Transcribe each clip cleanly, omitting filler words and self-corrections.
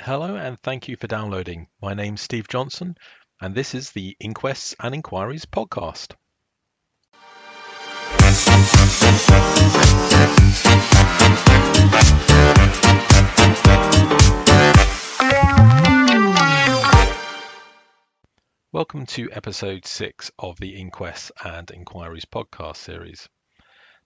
Hello and thank you for downloading. My name's Steve Johnson, and this is the Inquests and Inquiries podcast. Welcome to episode 6 of the Inquests and Inquiries podcast series.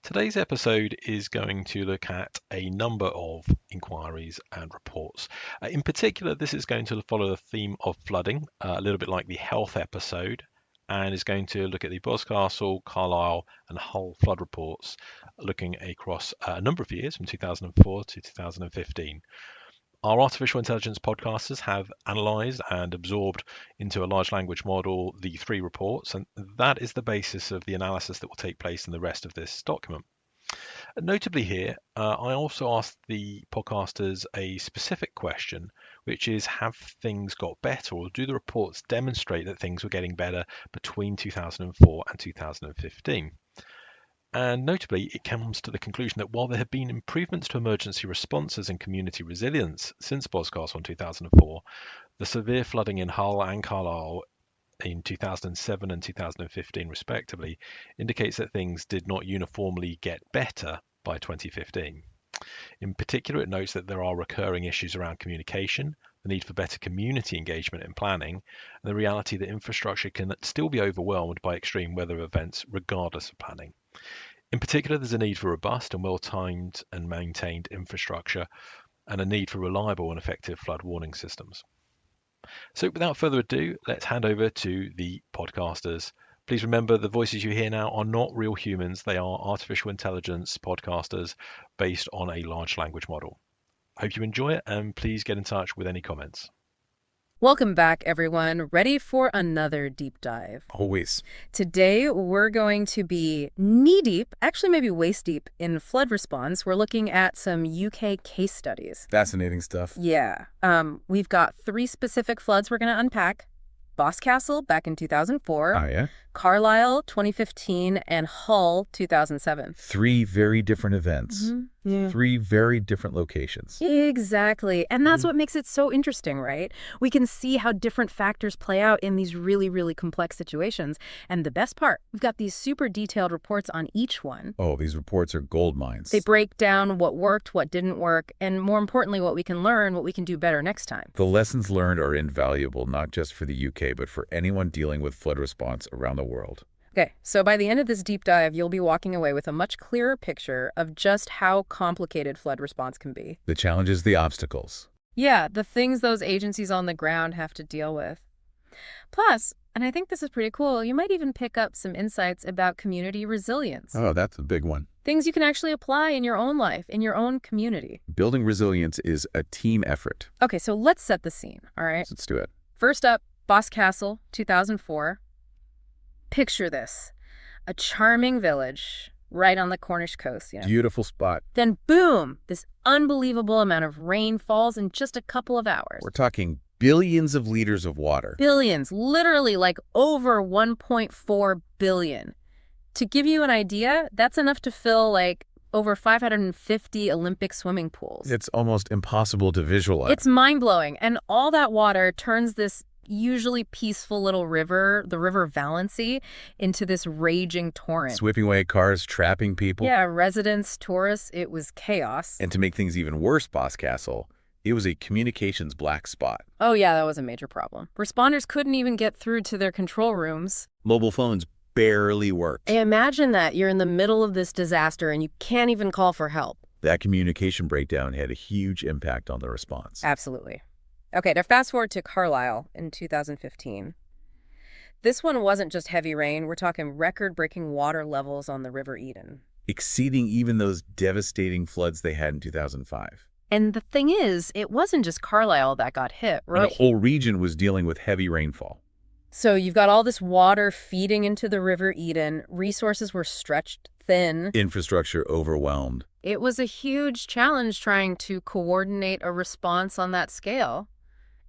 Today's episode is going to look at a number of inquiries and reports. In particular, this is going to follow the theme of flooding, a little bit like the health episode, and is going to look at the Boscastle, Carlisle and Hull flood reports, looking across a number of years from 2004 to 2015. Our artificial intelligence podcasters have analysed and absorbed into a large language model the 3 reports, and that is the basis of the analysis that will take place in the rest of this document. Notably here, I also asked the podcasters a specific question, which is, have things got better, or do the reports demonstrate that things were getting better between 2004 and 2015? And notably, it comes to the conclusion that while there have been improvements to emergency responses and community resilience since Boscastle in 2004, the severe flooding in Hull and Carlisle in 2007 and 2015 respectively indicates that things did not uniformly get better by 2015. In particular, it notes that there are recurring issues around communication, the need for better community engagement in planning, and the reality that infrastructure can still be overwhelmed by extreme weather events regardless of planning. In particular, there's a need for robust and well-timed and maintained infrastructure and a need for reliable and effective flood warning systems. So without further ado, let's hand over to the podcasters. Please remember the voices you hear now are not real humans. They are artificial intelligence podcasters based on a large language model. I hope you enjoy it, and please get in touch with any comments. Welcome back, everyone. Ready for another deep dive. Always. Today, we're going to be knee-deep, actually maybe waist-deep, in flood response. We're looking at some UK case studies. Fascinating stuff. Yeah. We've got 3 specific floods we're going to unpack. Boscastle back in 2004. Oh, yeah? Carlisle 2015, and Hull 2007. 3 very different events. Yeah. 3 very different locations. Exactly. And that's what makes it so interesting, right? We can see how different factors play out in these really, really complex situations. And the best part, we've got these super detailed reports on each one. Oh, these reports are gold mines. They break down what worked, what didn't work, and more importantly, what we can learn, what we can do better next time. The lessons learned are invaluable, not just for the UK, but for anyone dealing with flood response around the world. Okay, so by the end of this deep dive, you'll be walking away with a much clearer picture of just how complicated flood response can be. The challenges, the obstacles. Yeah, the things those agencies on the ground have to deal with. Plus, and I think this is pretty cool, you might even pick up some insights about community resilience. Oh, that's a big one. Things you can actually apply in your own life, in your own community. Building resilience is a team effort. Okay, so let's set the scene, all right? Let's do it. First up, Boscastle, 2004. Picture this, a charming village right on the Cornish coast. Beautiful spot. Then boom, this unbelievable amount of rain falls in just a couple of hours. We're talking billions of liters of water. Billions, literally like over 1.4 billion. To give you an idea, that's enough to fill like over 550 Olympic swimming pools. It's almost impossible to visualize. It's mind-blowing. And all that water turns this usually peaceful little river, the River Valency, into this raging torrent. Sweeping away cars, trapping people. Yeah, residents, tourists, it was chaos. And to make things even worse, Boscastle, it was a communications black spot. Oh yeah, that was a major problem. Responders couldn't even get through to their control rooms. Mobile phones barely worked. Imagine that. You're in the middle of this disaster and you can't even call for help. That communication breakdown had a huge impact on the response. Absolutely. Okay, now fast forward to Carlisle in 2015. This one wasn't just heavy rain. We're talking record-breaking water levels on the River Eden. Exceeding even those devastating floods they had in 2005. And the thing is, it wasn't just Carlisle that got hit, And right? the whole region was dealing with heavy rainfall. So you've got all this water feeding into the River Eden. Resources were stretched thin. Infrastructure overwhelmed. It was a huge challenge trying to coordinate a response on that scale.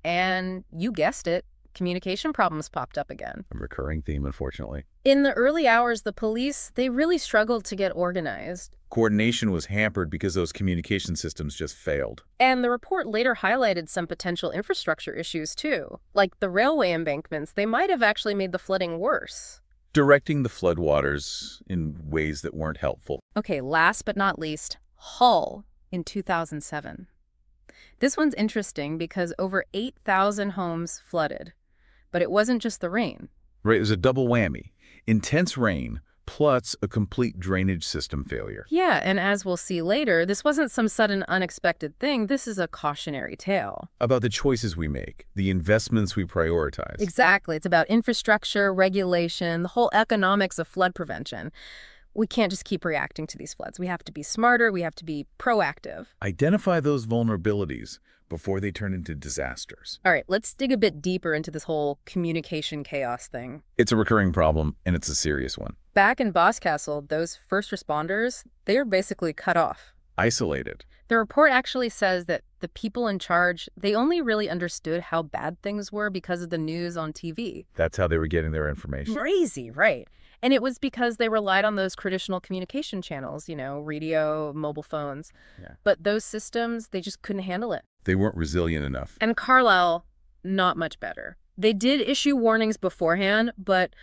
And you guessed it, communication problems popped up again. A recurring theme, unfortunately. In the early hours, the police, they really struggled to get organized. Coordination was hampered because those communication systems just failed. And the report later highlighted some potential infrastructure issues, too. Like the railway embankments, they might have actually made the flooding worse. Directing the floodwaters in ways that weren't helpful. Okay, last but not least, Hull in 2007. This one's interesting because over 8,000 homes flooded. But it wasn't just the rain. Right, it was a double whammy. Intense rain plus a complete drainage system failure. Yeah, and as we'll see later, this wasn't some sudden unexpected thing. This is a cautionary tale. About the choices we make, the investments we prioritize. Exactly. It's about infrastructure, regulation, the whole economics of flood prevention. We can't just keep reacting to these floods. We have to be smarter. We have to be proactive. Identify those vulnerabilities before they turn into disasters. All right, let's dig a bit deeper into this whole communication chaos thing. It's a recurring problem, and it's a serious one. Back in Boscastle, those first responders, they were basically cut off. Isolated. The report actually says that the people in charge, they only really understood how bad things were because of the news on TV. That's how they were getting their information. Crazy, right? And it was because they relied on those traditional communication channels, radio, mobile phones. Yeah. But those systems, they just couldn't handle it. They weren't resilient enough. And Carlisle, not much better. They did issue warnings beforehand, but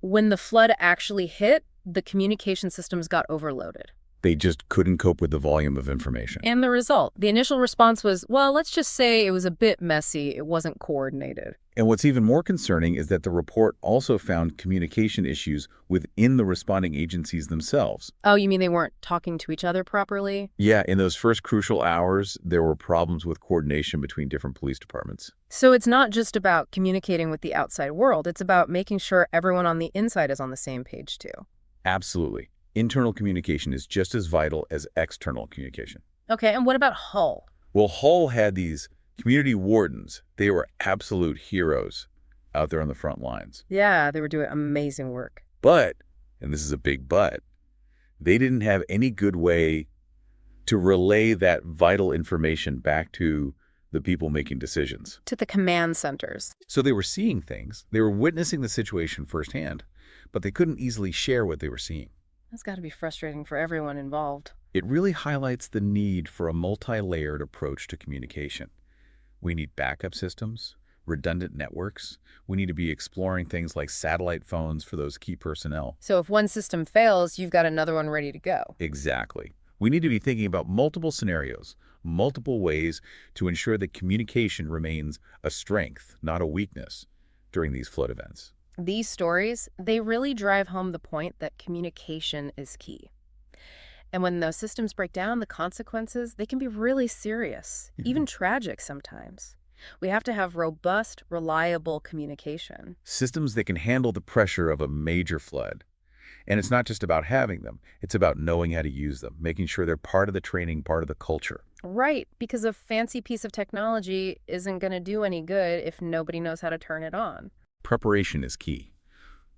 when the flood actually hit, the communication systems got overloaded. They just couldn't cope with the volume of information. And the result, the initial response was, well, let's just say it was a bit messy. It wasn't coordinated. And what's even more concerning is that the report also found communication issues within the responding agencies themselves. Oh, you mean they weren't talking to each other properly? Yeah, in those first crucial hours, there were problems with coordination between different police departments. So it's not just about communicating with the outside world. It's about making sure everyone on the inside is on the same page, too. Absolutely. Internal communication is just as vital as external communication. Okay, and what about Hull? Well, Hull had these community wardens. They were absolute heroes out there on the front lines. Yeah, they were doing amazing work. But, and this is a big but, they didn't have any good way to relay that vital information back to the people making decisions. To the command centers. So they were seeing things, they were witnessing the situation firsthand, but they couldn't easily share what they were seeing. That's got to be frustrating for everyone involved. It really highlights the need for a multi-layered approach to communication. We need backup systems, redundant networks. We need to be exploring things like satellite phones for those key personnel. So if one system fails, you've got another one ready to go. Exactly. We need to be thinking about multiple scenarios, multiple ways to ensure that communication remains a strength, not a weakness, during these flood events. These stories, they really drive home the point that communication is key. And when those systems break down, the consequences, they can be really serious, even tragic sometimes. We have to have robust, reliable communication. Systems that can handle the pressure of a major flood. And it's not just about having them. It's about knowing how to use them, making sure they're part of the training, part of the culture. Right, because a fancy piece of technology isn't going to do any good if nobody knows how to turn it on. Preparation is key.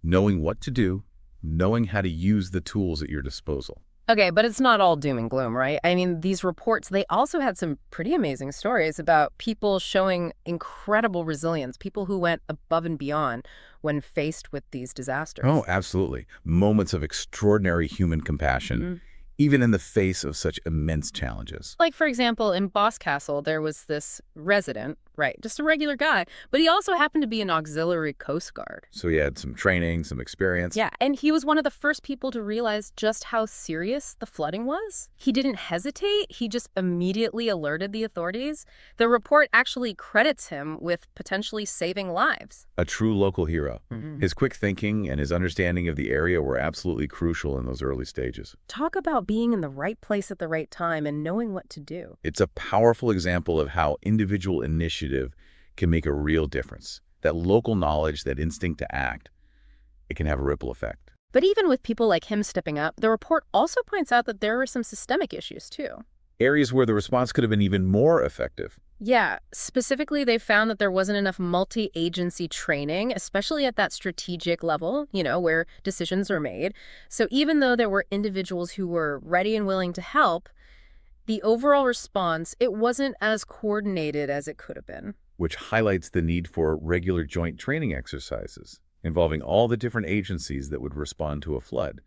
Knowing what to do, knowing how to use the tools at your disposal. Okay, but it's not all doom and gloom, right? I mean, these reports, they also had some pretty amazing stories about people showing incredible resilience, people who went above and beyond when faced with these disasters. Oh, absolutely. Moments of extraordinary human compassion, even in the face of such immense challenges. Like, for example, in Boscastle, there was this resident, right, just a regular guy, but he also happened to be an auxiliary Coast Guard. So he had some training, some experience. Yeah, and he was one of the first people to realize just how serious the flooding was. He didn't hesitate. He just immediately alerted the authorities. The report actually credits him with potentially saving lives. A true local hero. His quick thinking and his understanding of the area were absolutely crucial in those early stages. Talk about being in the right place at the right time and knowing what to do. It's a powerful example of how individual initiative can make a real difference. That local knowledge, that instinct to act, it can have a ripple effect. But even with people like him stepping up, the report also points out that there were some systemic issues too. Areas where the response could have been even more effective. Yeah, specifically, they found that there wasn't enough multi-agency training, especially at that strategic level, where decisions are made. So even though there were individuals who were ready and willing to help, the overall response, it wasn't as coordinated as it could have been. which highlights the need for regular joint training exercises involving all the different agencies that would respond to a flood,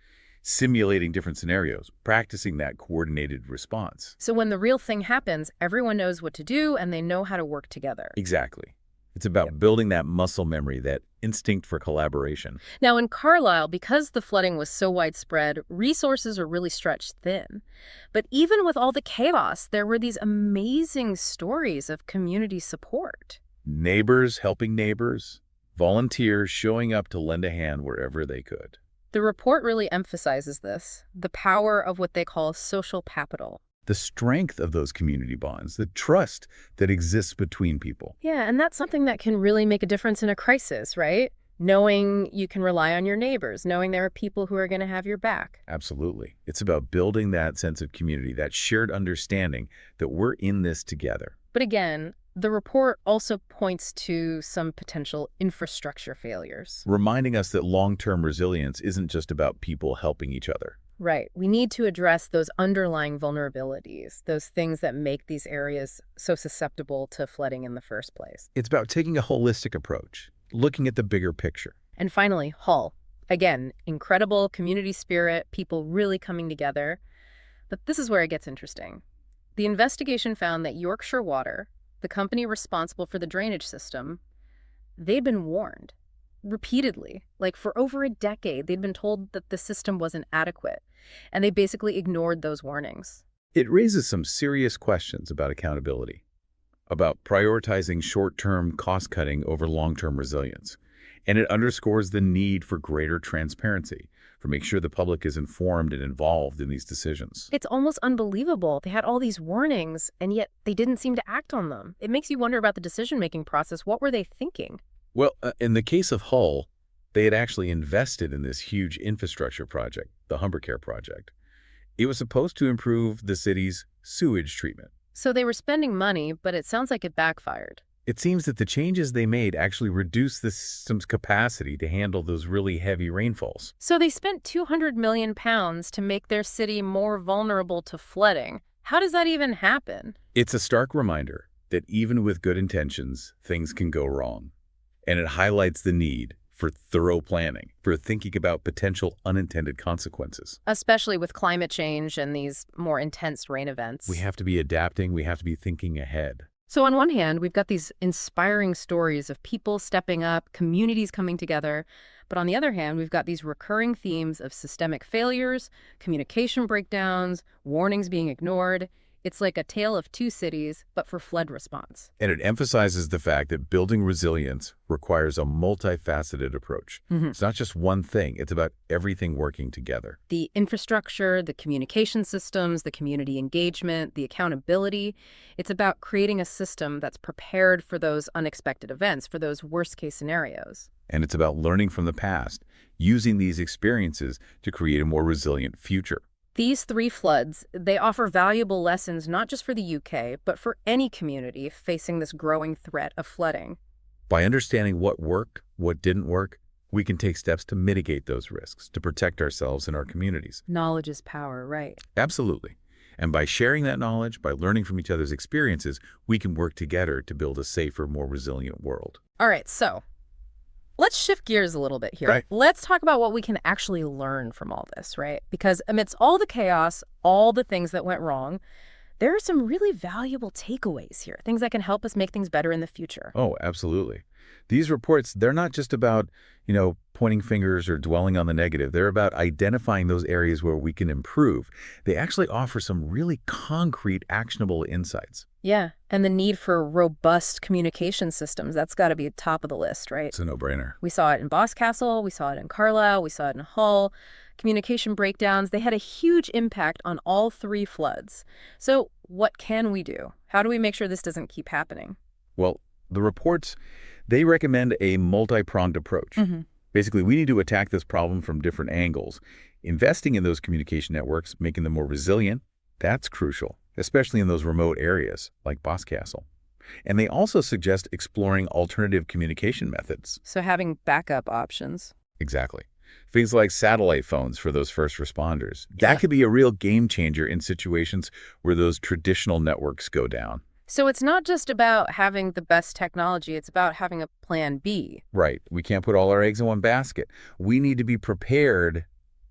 simulating different scenarios, practicing that coordinated response. So when the real thing happens, everyone knows what to do and they know how to work together. Exactly. It's about building that muscle memory, that instinct for collaboration. Now, in Carlisle, because the flooding was so widespread, resources are really stretched thin. But even with all the chaos, there were these amazing stories of community support. Neighbors helping neighbors, volunteers showing up to lend a hand wherever they could. The report really emphasizes this, the power of what they call social capital. The strength of those community bonds, the trust that exists between people. Yeah, and that's something that can really make a difference in a crisis, right? Knowing you can rely on your neighbors, knowing there are people who are going to have your back. Absolutely. It's about building that sense of community, that shared understanding that we're in this together. But again, the report also points to some potential infrastructure failures. Reminding us that long-term resilience isn't just about people helping each other. Right. We need to address those underlying vulnerabilities, those things that make these areas so susceptible to flooding in the first place. It's about taking a holistic approach, looking at the bigger picture. And finally, Hull. Again, incredible community spirit, people really coming together. But this is where it gets interesting. The investigation found that Yorkshire Water, the company responsible for the drainage system, they'd been warned repeatedly. Like for over a decade, they'd been told that the system wasn't adequate, and they basically ignored those warnings. It raises some serious questions about accountability, about prioritizing short-term cost-cutting over long-term resilience. And it underscores the need for greater transparency, for make sure the public is informed and involved in these decisions. It's almost unbelievable. They had all these warnings, and yet they didn't seem to act on them. It makes you wonder about the decision-making process. What were they thinking? Well, in the case of Hull, they had actually invested in this huge infrastructure project, the Humbercare project. It was supposed to improve the city's sewage treatment. So they were spending money, but it sounds like it backfired. It seems that the changes they made actually reduced the system's capacity to handle those really heavy rainfalls. So they spent £200 million to make their city more vulnerable to flooding. How does that even happen? It's a stark reminder that even with good intentions, things can go wrong. And it highlights the need for thorough planning, for thinking about potential unintended consequences. Especially with climate change and these more intense rain events. We have to be adapting, we have to be thinking ahead. So on one hand, we've got these inspiring stories of people stepping up, communities coming together. But on the other hand, we've got these recurring themes of systemic failures, communication breakdowns, warnings being ignored. It's like a tale of two cities, but for flood response. And it emphasizes the fact that building resilience requires a multifaceted approach. It's not just one thing, it's about everything working together. The infrastructure, the communication systems, the community engagement, the accountability. It's about creating a system that's prepared for those unexpected events, for those worst-case scenarios. And it's about learning from the past, using these experiences to create a more resilient future. These three floods, they offer valuable lessons not just for the UK, but for any community facing this growing threat of flooding. By understanding what worked, what didn't work, we can take steps to mitigate those risks, to protect ourselves and our communities. Knowledge is power, right? Absolutely. And by sharing that knowledge, by learning from each other's experiences, we can work together to build a safer, more resilient world. All right, so let's shift gears a little bit here. Right. Let's talk about what we can actually learn from all this, right? Because amidst all the chaos, all the things that went wrong, there are some really valuable takeaways here, things that can help us make things better in the future. Oh, absolutely. These reports, they're not just about, pointing fingers or dwelling on the negative. They're about identifying those areas where we can improve. They actually offer some really concrete, actionable insights. Yeah, and the need for robust communication systems, that's got to be top of the list, right? It's a no-brainer. We saw it in Boscastle, we saw it in Carlisle, we saw it in Hull. Communication breakdowns, they had a huge impact on all three floods. So what can we do? How do we make sure this doesn't keep happening? Well, the reports, they recommend a multi-pronged approach. Basically, we need to attack this problem from different angles. Investing in those communication networks, making them more resilient, that's crucial, especially in those remote areas like Boscastle. And they also suggest exploring alternative communication methods. So having backup options. Exactly. Things like satellite phones for those first responders. That could be a real game changer in situations where those traditional networks go down. So it's not just about having the best technology, it's about having a plan B. Right. We can't put all our eggs in one basket. We need to be prepared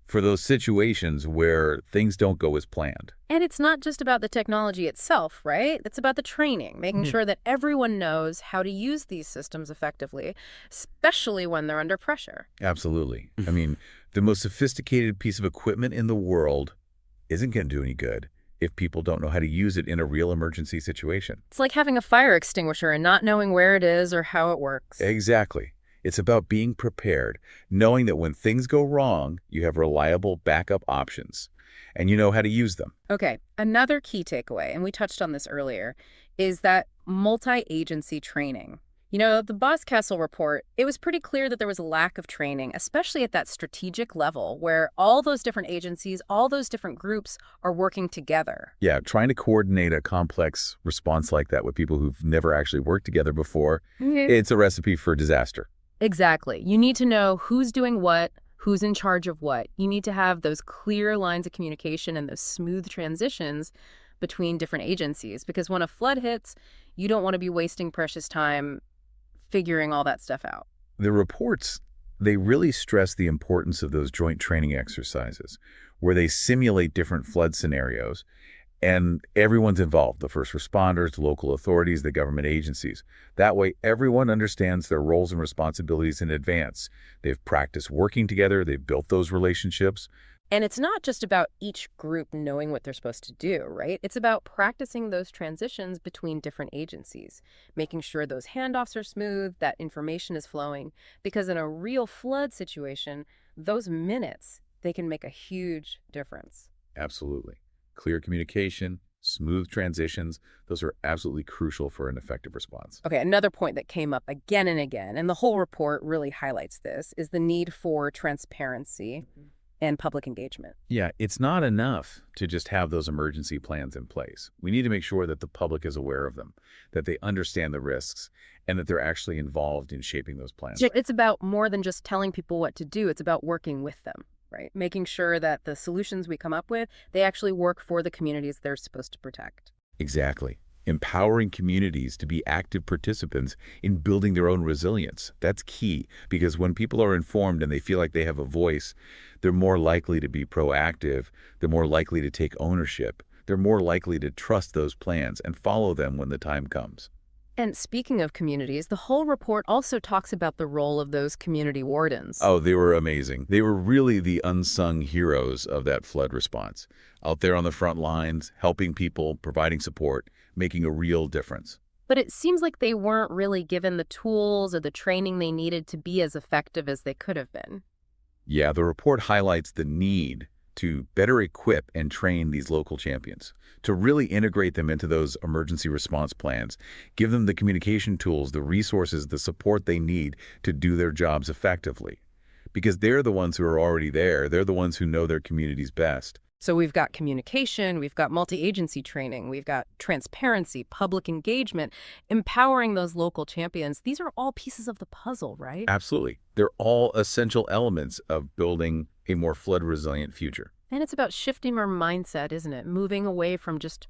for those situations where things don't go as planned. And it's not just about the technology itself, right? It's about the training, making sure that everyone knows how to use these systems effectively, especially when they're under pressure. Absolutely. I mean, the most sophisticated piece of equipment in the world isn't going to do any good if people don't know how to use it in a real emergency situation. It's like having a fire extinguisher and not knowing where it is or how it works. Exactly. It's about being prepared, knowing that when things go wrong, you have reliable backup options, and you know how to use them. Okay, another key takeaway, and we touched on this earlier, is that multi-agency training. You know, the Boscastle report, it was pretty clear that there was a lack of training, especially at that strategic level where all those different agencies, all those different groups are working together. Yeah, trying to coordinate a complex response like that with people who've never actually worked together before, it's a recipe for disaster. Exactly. You need to know who's doing what, who's in charge of what. You need to have those clear lines of communication and those smooth transitions between different agencies, because when a flood hits, you don't want to be wasting precious time figuring all that stuff out. The reports, they really stress the importance of those joint training exercises where they simulate different flood scenarios and everyone's involved, the first responders, the local authorities, the government agencies. That way, everyone understands their roles and responsibilities in advance. They've practiced working together, they've built those relationships. And it's not just about each group knowing what they're supposed to do, right? It's about practicing those transitions between different agencies, making sure those handoffs are smooth, that information is flowing. Because in a real flood situation, those minutes, they can make a huge difference. Absolutely. Clear communication, smooth transitions, those are absolutely crucial for an effective response. Okay, another point that came up again and again, and the whole report really highlights this, is the need for transparency and public engagement. Yeah, it's not enough to just have those emergency plans in place. We need to make sure that the public is aware of them, that they understand the risks, and that they're actually involved in shaping those plans. It's about more than just telling people what to do. It's about working with them, right? Making sure that the solutions we come up with, they actually work for the communities they're supposed to protect. Exactly. Empowering communities to be active participants in building their own resilience. That's key, because when people are informed and they feel like they have a voice, they're more likely to be proactive, they're more likely to take ownership, they're more likely to trust those plans and follow them when the time comes. And speaking of communities, the whole report also talks about the role of those community wardens. Oh, they were amazing. They were really the unsung heroes of that flood response. Out there on the front lines, helping people, providing support, making a real difference. But it seems like they weren't really given the tools or the training they needed to be as effective as they could have been. Yeah, the report highlights the need to better equip and train these local champions, to really integrate them into those emergency response plans, give them the communication tools, the resources, the support they need to do their jobs effectively. Because they're the ones who are already there. They're the ones who know their communities best. So we've got communication, we've got multi-agency training, we've got transparency, public engagement, empowering those local champions. These are all pieces of the puzzle, right? Absolutely. They're all essential elements of building a more flood-resilient future. And it's about shifting our mindset, isn't it? Moving away from just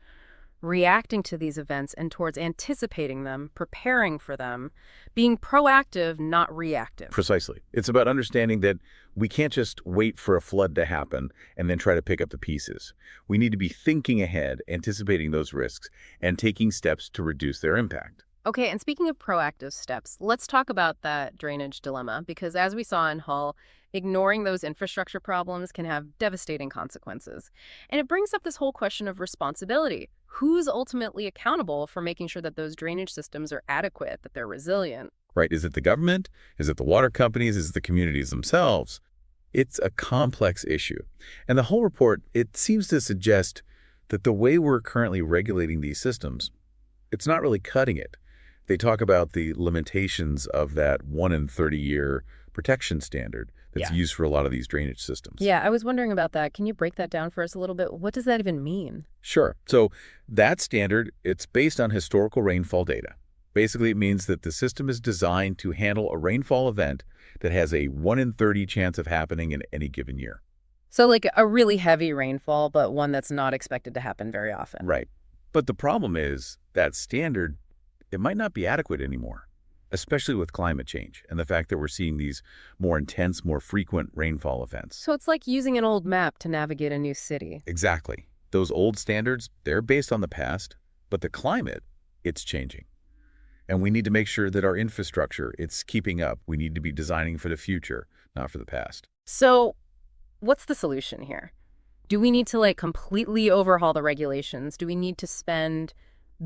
reacting to these events and towards anticipating them, preparing for them, being proactive, not reactive. Precisely. It's about understanding that we can't just wait for a flood to happen and then try to pick up the pieces. We need to be thinking ahead, anticipating those risks, and taking steps to reduce their impact. Okay, and speaking of proactive steps, let's talk about that drainage dilemma, because as we saw in Hull, ignoring those infrastructure problems can have devastating consequences. And it brings up this whole question of responsibility. Who's ultimately accountable for making sure that those drainage systems are adequate, that they're resilient? Right? Is it the government? Is it the water companies? Is it the communities themselves? It's a complex issue. And the whole report, it seems to suggest that the way we're currently regulating these systems, it's not really cutting it. They talk about the limitations of that 1 in 30-year protection standard that's used for a lot of these drainage systems. Yeah, I was wondering about that. Can you break that down for us a little bit? What does that even mean? Sure. So that standard, it's based on historical rainfall data. Basically, it means that the system is designed to handle a rainfall event that has a 1 in 30 chance of happening in any given year. So like a really heavy rainfall, but one that's not expected to happen very often. Right. But the problem is that standard, it might not be adequate anymore, especially with climate change and the fact that we're seeing these more intense, more frequent rainfall events. So it's like using an old map to navigate a new city. Exactly. Those old standards, they're based on the past, but the climate, it's changing. And we need to make sure that our infrastructure, it's keeping up. We need to be designing for the future, not for the past. So what's the solution here? Do we need to completely overhaul the regulations? Do we need to spend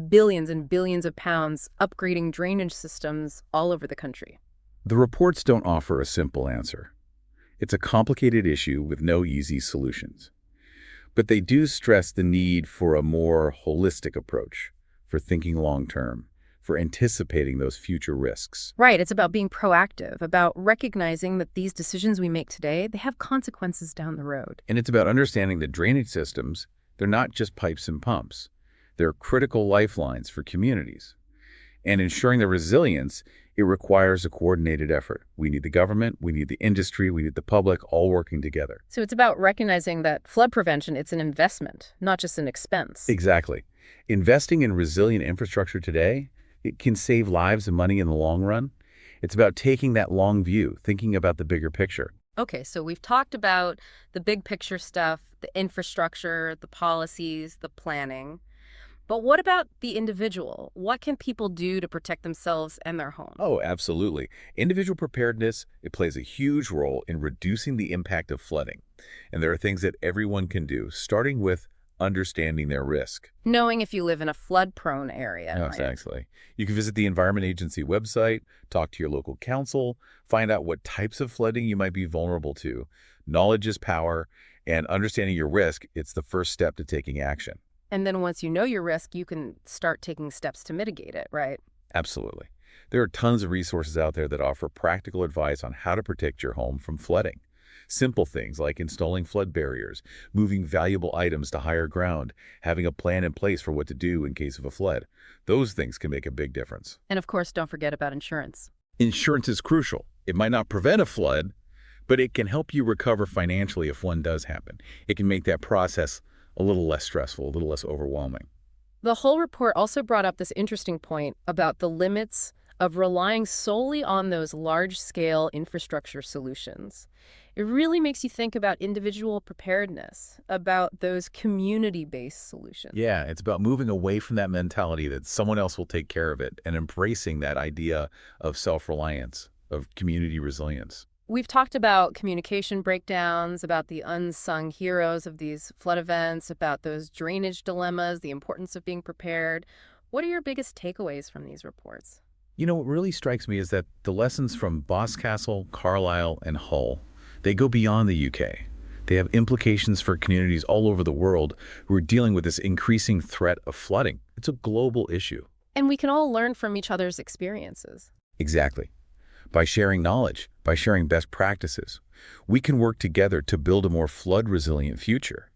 billions and billions of pounds upgrading drainage systems all over the country? The reports don't offer a simple answer. It's a complicated issue with no easy solutions. But they do stress the need for a more holistic approach, for thinking long-term, for anticipating those future risks. Right, it's about being proactive, about recognizing that these decisions we make today, they have consequences down the road. And it's about understanding that drainage systems, they're not just pipes and pumps. They're critical lifelines for communities. And ensuring their resilience, it requires a coordinated effort. We need the government, we need the industry, we need the public all working together. So it's about recognizing that flood prevention, it's an investment, not just an expense. Exactly. Investing in resilient infrastructure today, it can save lives and money in the long run. It's about taking that long view, thinking about the bigger picture. Okay, so we've talked about the big picture stuff, the infrastructure, the policies, the planning. But what about the individual? What can people do to protect themselves and their homes? Oh, absolutely. Individual preparedness, it plays a huge role in reducing the impact of flooding. And there are things that everyone can do, starting with understanding their risk. Knowing if you live in a flood-prone area. Oh, exactly. You can visit the Environment Agency website, talk to your local council, find out what types of flooding you might be vulnerable to. Knowledge is power, and understanding your risk, it's the first step to taking action. And then once you know your risk, you can start taking steps to mitigate it, right? Absolutely. There are tons of resources out there that offer practical advice on how to protect your home from flooding. Simple things like installing flood barriers, moving valuable items to higher ground, having a plan in place for what to do in case of a flood. Those things can make a big difference. And of course, don't forget about insurance. Insurance is crucial. It might not prevent a flood, but it can help you recover financially if one does happen. It can make that process a little less stressful, a little less overwhelming. The whole report also brought up this interesting point about the limits of relying solely on those large-scale infrastructure solutions. It really makes you think about individual preparedness, about those community-based solutions. Yeah, it's about moving away from that mentality that someone else will take care of it and embracing that idea of self-reliance, of community resilience. We've talked about communication breakdowns, about the unsung heroes of these flood events, about those drainage dilemmas, the importance of being prepared. What are your biggest takeaways from these reports? You know, what really strikes me is that the lessons from Boscastle, Carlisle, and Hull, they go beyond the UK. They have implications for communities all over the world who are dealing with this increasing threat of flooding. It's a global issue. And we can all learn from each other's experiences. Exactly. By sharing knowledge, by sharing best practices, we can work together to build a more flood-resilient future.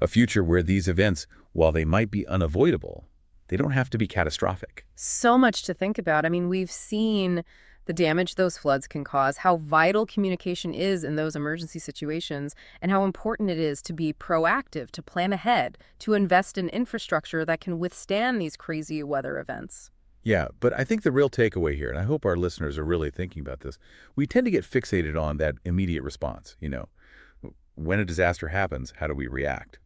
A future where these events, while they might be unavoidable, they don't have to be catastrophic. So much to think about. I mean, we've seen the damage those floods can cause, how vital communication is in those emergency situations, and how important it is to be proactive, to plan ahead, to invest in infrastructure that can withstand these crazy weather events. Yeah, but I think the real takeaway here, and I hope our listeners are really thinking about this, we tend to get fixated on that immediate response. When a disaster happens, how do we react?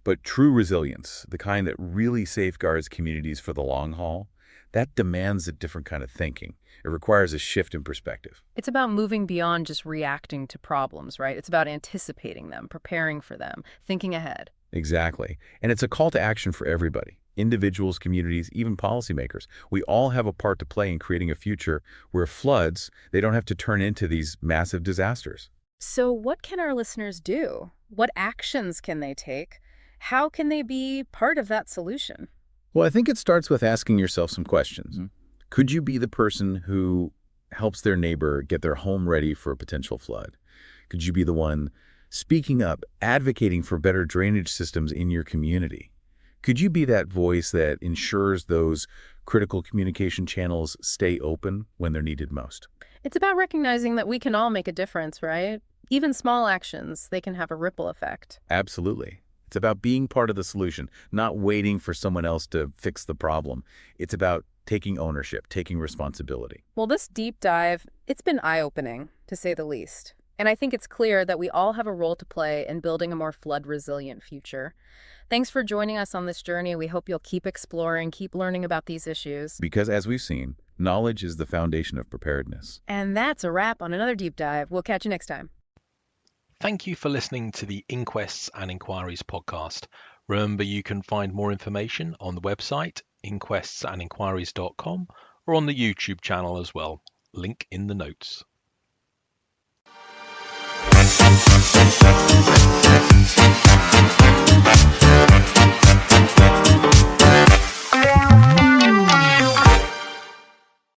But true resilience, the kind that really safeguards communities for the long haul, that demands a different kind of thinking. It requires a shift in perspective. It's about moving beyond just reacting to problems, right? It's about anticipating them, preparing for them, thinking ahead. Exactly. And it's a call to action for everybody. Individuals, communities, even policymakers. We all have a part to play in creating a future where floods, they don't have to turn into these massive disasters. So what can our listeners do? What actions can they take? How can they be part of that solution? Well, I think it starts with asking yourself some questions. Could you be the person who helps their neighbor get their home ready for a potential flood? Could you be the one speaking up, advocating for better drainage systems in your community? Could you be that voice that ensures those critical communication channels stay open when they're needed most? It's about recognizing that we can all make a difference, right? Even small actions, they can have a ripple effect. Absolutely. It's about being part of the solution, not waiting for someone else to fix the problem. It's about taking ownership, taking responsibility. Well, this deep dive, it's been eye-opening, to say the least. And I think it's clear that we all have a role to play in building a more flood-resilient future. Thanks for joining us on this journey. We hope you'll keep exploring, keep learning about these issues. Because as we've seen, knowledge is the foundation of preparedness. And that's a wrap on another deep dive. We'll catch you next time. Thank you for listening to the Inquests and Inquiries podcast. Remember, you can find more information on the website, inquestsandinquiries.com, or on the YouTube channel as well. Link in the notes.